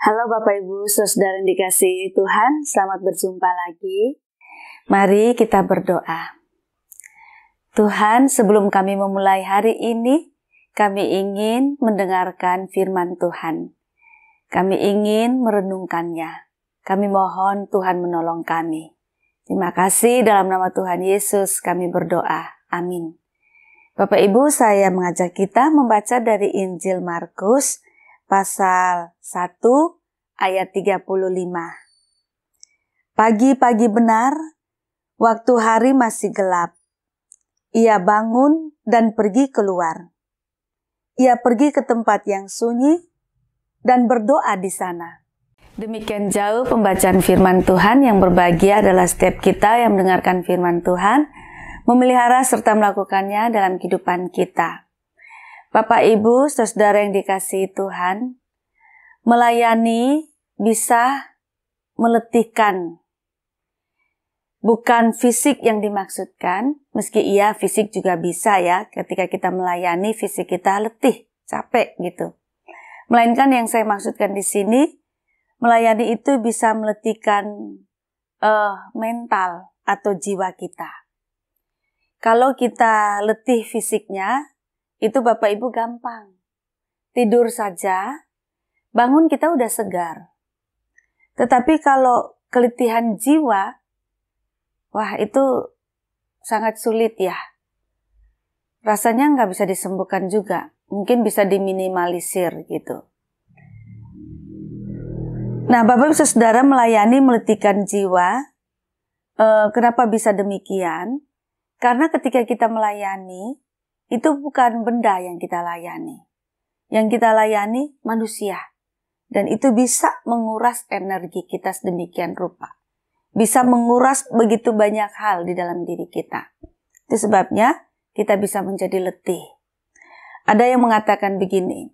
Halo Bapak Ibu, saudara yang dikasihi Tuhan, selamat berjumpa lagi. Mari kita berdoa. Tuhan, sebelum kami memulai hari ini, kami ingin mendengarkan firman Tuhan. Kami ingin merenungkannya. Kami mohon Tuhan menolong kami. Terima kasih, dalam nama Tuhan Yesus kami berdoa. Amin. Bapak Ibu, saya mengajak kita membaca dari Injil Markus pasal 1 ayat 35. Pagi-pagi benar, waktu hari masih gelap, ia bangun dan pergi keluar. Ia pergi ke tempat yang sunyi dan berdoa di sana. Demikian jauh pembacaan firman Tuhan. Yang berbahagia adalah setiap kita yang mendengarkan firman Tuhan, memelihara serta melakukannya dalam kehidupan kita. Bapak, Ibu, saudara yang dikasihi Tuhan, melayani bisa meletihkan. Bukan fisik yang dimaksudkan, meski iya fisik juga bisa ya, ketika kita melayani fisik kita letih, capek gitu. Melainkan yang saya maksudkan di sini, melayani itu bisa meletihkan mental atau jiwa kita. Kalau kita letih fisiknya, itu Bapak Ibu gampang. Tidur saja, bangun kita udah segar. Tetapi kalau keletihan jiwa, wah itu sangat sulit ya. Rasanya nggak bisa disembuhkan juga. Mungkin bisa diminimalisir gitu. Nah, Bapak Ibu Saudara, melayani meletihkan jiwa. Kenapa bisa demikian? Karena ketika kita melayani, itu bukan benda yang kita layani. Yang kita layani manusia. Dan itu bisa menguras energi kita sedemikian rupa. Bisa menguras begitu banyak hal di dalam diri kita. Itu sebabnya kita bisa menjadi letih. Ada yang mengatakan begini,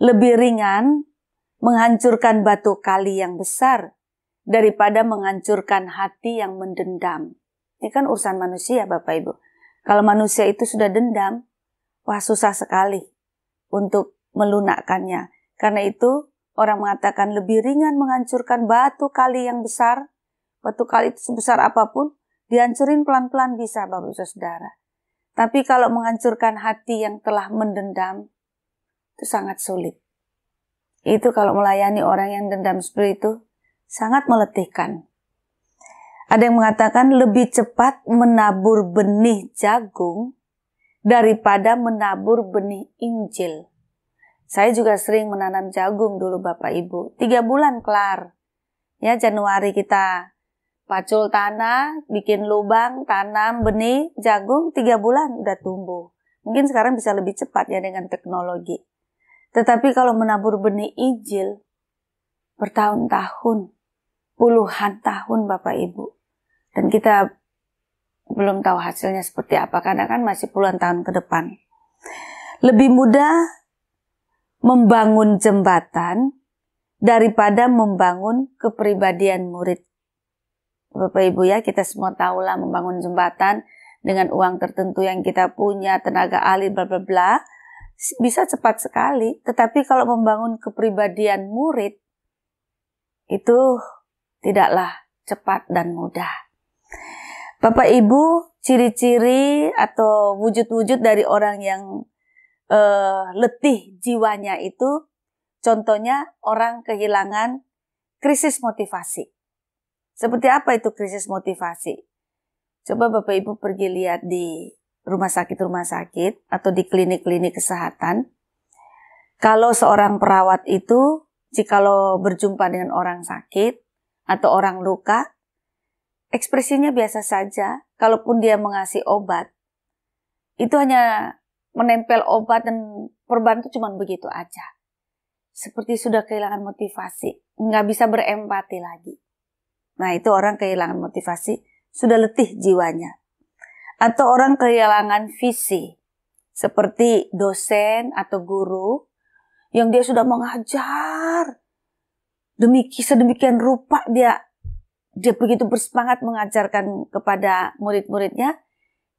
lebih ringan menghancurkan batu kali yang besar daripada menghancurkan hati yang mendendam. Ini kan urusan manusia, Bapak Ibu. Kalau manusia itu sudah dendam, wah susah sekali untuk melunakkannya. Karena itu orang mengatakan lebih ringan menghancurkan batu kali yang besar. Batu kali itu sebesar apapun, dihancurin pelan-pelan bisa, Bapak Ibu Saudara. Tapi kalau menghancurkan hati yang telah mendendam, itu sangat sulit. Itu kalau melayani orang yang dendam seperti itu, sangat meletihkan. Ada yang mengatakan lebih cepat menabur benih jagung daripada menabur benih Injil. Saya juga sering menanam jagung dulu Bapak Ibu. 3 bulan kelar. Ya, Januari kita pacul tanah, bikin lubang, tanam benih jagung, 3 bulan udah tumbuh. Mungkin sekarang bisa lebih cepat ya dengan teknologi. Tetapi kalau menabur benih Injil, bertahun-tahun, puluhan tahun Bapak Ibu. Dan kita belum tahu hasilnya seperti apa, karena kan masih puluhan tahun ke depan. Lebih mudah membangun jembatan daripada membangun kepribadian murid. Bapak Ibu ya, kita semua tahulah membangun jembatan dengan uang tertentu yang kita punya, tenaga ahli, bla bla bla, bisa cepat sekali. Tetapi kalau membangun kepribadian murid, itu tidaklah cepat dan mudah. Bapak Ibu, ciri-ciri atau wujud-wujud dari orang yang letih jiwanya itu, contohnya orang kehilangan krisis motivasi. Seperti apa itu krisis motivasi? Coba Bapak Ibu pergi lihat di rumah sakit atau di klinik-klinik kesehatan. Kalau seorang perawat itu, jikalau berjumpa dengan orang sakit atau orang luka, ekspresinya biasa saja. Kalaupun dia mengasih obat, itu hanya menempel obat dan perban itu cuma begitu aja. Seperti sudah kehilangan motivasi, nggak bisa berempati lagi. Nah, itu orang kehilangan motivasi, sudah letih jiwanya. Atau orang kehilangan visi, seperti dosen atau guru yang dia sudah mengajar sedemikian rupa, dia begitu bersemangat mengajarkan kepada murid-muridnya,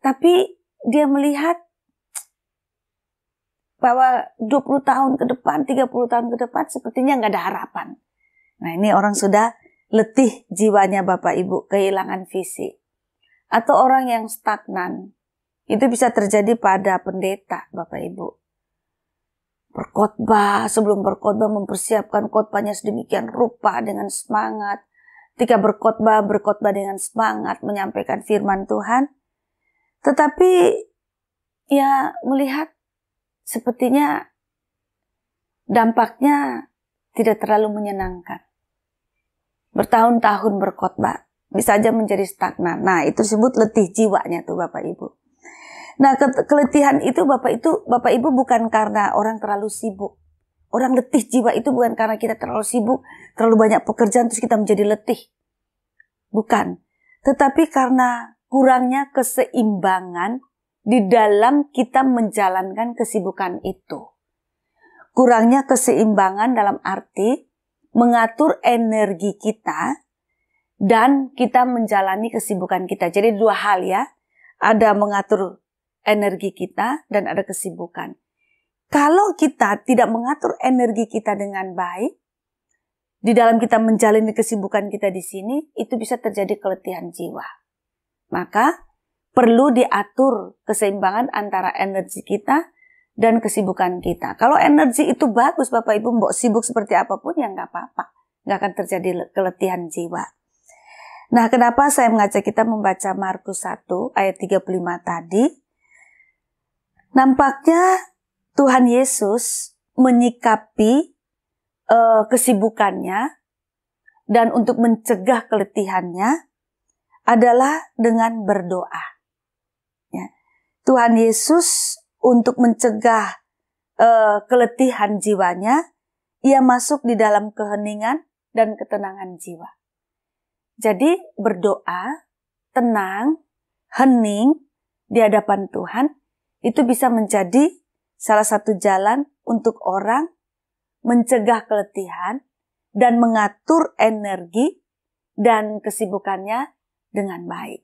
tapi dia melihat bahwa 20 tahun ke depan, 30 tahun ke depan sepertinya nggak ada harapan. Nah, ini orang sudah letih jiwanya Bapak Ibu, kehilangan visi. Atau orang yang stagnan. Itu bisa terjadi pada pendeta Bapak Ibu. Berkhotbah, sebelum berkhotbah mempersiapkan khotbahnya sedemikian rupa dengan semangat. Ketika berkhotbah dengan semangat menyampaikan firman Tuhan. Tetapi ya melihat sepertinya dampaknya tidak terlalu menyenangkan. Bertahun-tahun berkhotbah bisa saja menjadi stagnan. Nah, itu disebut letih jiwanya tuh Bapak Ibu. Nah, keletihan itu Bapak Ibu bukan karena orang terlalu sibuk. Orang letih jiwa itu bukan karena kita terlalu sibuk, terlalu banyak pekerjaan terus kita menjadi letih. Bukan. Tetapi karena kurangnya keseimbangan di dalam kita menjalankan kesibukan itu. Kurangnya keseimbangan dalam arti mengatur energi kita dan kita menjalani kesibukan kita. Jadi dua hal ya. Ada mengatur energi kita dan ada kesibukan. Kalau kita tidak mengatur energi kita dengan baik, di dalam kita menjalani kesibukan kita di sini, itu bisa terjadi keletihan jiwa. Maka perlu diatur keseimbangan antara energi kita dan kesibukan kita. Kalau energi itu bagus Bapak Ibu, mau sibuk seperti apapun ya nggak apa-apa. Nggak akan terjadi keletihan jiwa. Nah, kenapa saya mengajak kita membaca Markus 1 ayat 35 tadi? Nampaknya Tuhan Yesus menyikapi kesibukannya dan untuk mencegah keletihannya adalah dengan berdoa. Ya. Tuhan Yesus untuk mencegah keletihan jiwanya, ia masuk di dalam keheningan dan ketenangan jiwa. Jadi berdoa, tenang, hening di hadapan Tuhan, itu bisa menjadi salah satu jalan untuk orang mencegah keletihan dan mengatur energi dan kesibukannya dengan baik.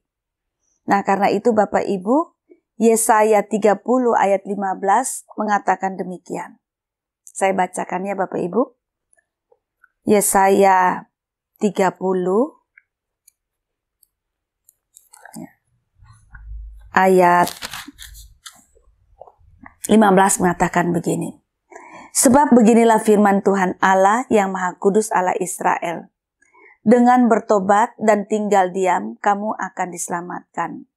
Nah, karena itu Bapak Ibu, Yesaya 30 ayat 15 mengatakan demikian. Saya bacakan ya Bapak Ibu. Yesaya 30 ayat 15 mengatakan begini. Sebab beginilah firman Tuhan Allah yang Maha Kudus Allah Israel. Dengan bertobat dan tinggal diam, kamu akan diselamatkan.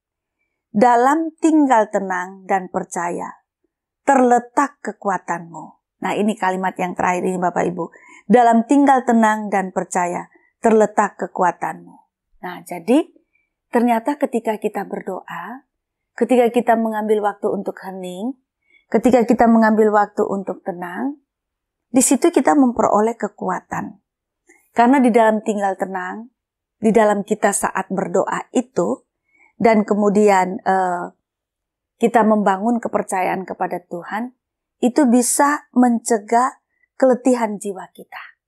Dalam tinggal tenang dan percaya, terletak kekuatanmu. Nah, ini kalimat yang terakhir ini Bapak Ibu. Dalam tinggal tenang dan percaya, terletak kekuatanmu. Nah, jadi ternyata ketika kita berdoa, ketika kita mengambil waktu untuk hening, ketika kita mengambil waktu untuk tenang, di situ kita memperoleh kekuatan. Karena di dalam tinggal tenang, di dalam kita saat berdoa itu, dan kemudian kita membangun kepercayaan kepada Tuhan, itu bisa mencegah keletihan jiwa kita.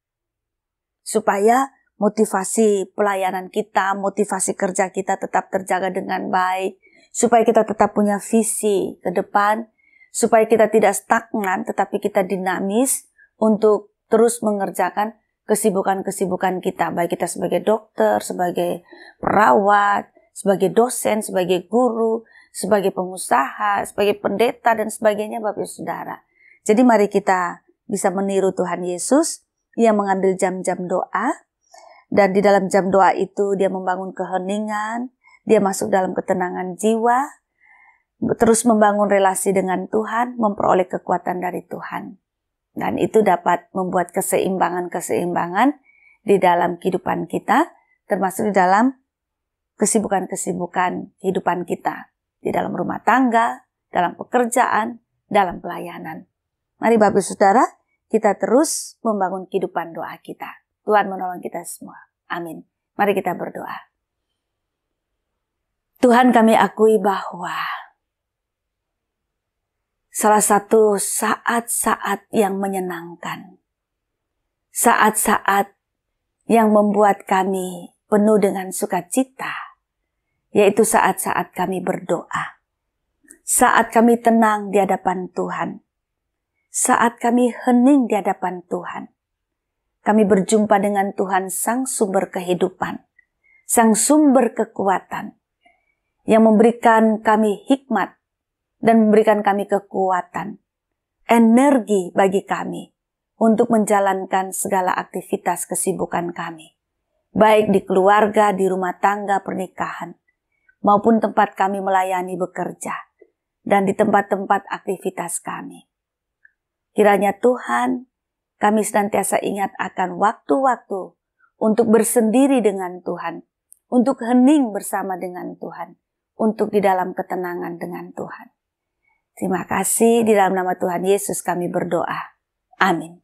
Supaya motivasi pelayanan kita, motivasi kerja kita tetap terjaga dengan baik, supaya kita tetap punya visi ke depan, supaya kita tidak stagnan tetapi kita dinamis untuk terus mengerjakan kesibukan-kesibukan kita, baik kita sebagai dokter, sebagai perawat, sebagai dosen, sebagai guru, sebagai pengusaha, sebagai pendeta dan sebagainya Bapak Ibu Saudara. Jadi mari kita bisa meniru Tuhan Yesus yang mengambil jam-jam doa, dan di dalam jam doa itu dia membangun keheningan, dia masuk dalam ketenangan jiwa, terus membangun relasi dengan Tuhan, memperoleh kekuatan dari Tuhan. Dan itu dapat membuat keseimbangan-keseimbangan di dalam kehidupan kita, termasuk di dalam kesibukan-kesibukan kehidupan kita. Di dalam rumah tangga, dalam pekerjaan, dalam pelayanan. Mari Bapak Saudara, kita terus membangun kehidupan doa kita. Tuhan menolong kita semua. Amin. Mari kita berdoa. Tuhan, kami akui bahwa salah satu saat-saat yang menyenangkan, saat-saat yang membuat kami penuh dengan sukacita, yaitu saat-saat kami berdoa, saat kami tenang di hadapan Tuhan, saat kami hening di hadapan Tuhan. kami berjumpa dengan Tuhan Sang Sumber Kehidupan, Sang Sumber Kekuatan, yang memberikan kami hikmat dan memberikan kami kekuatan, energi bagi kami untuk menjalankan segala aktivitas kesibukan kami, baik di keluarga, di rumah tangga, pernikahan, maupun tempat kami melayani bekerja, dan di tempat-tempat aktivitas kami. Kiranya Tuhan, kami senantiasa ingat akan waktu-waktu untuk bersendiri dengan Tuhan, untuk hening bersama dengan Tuhan, untuk di dalam ketenangan dengan Tuhan. Terima kasih, di dalam nama Tuhan Yesus kami berdoa. Amin.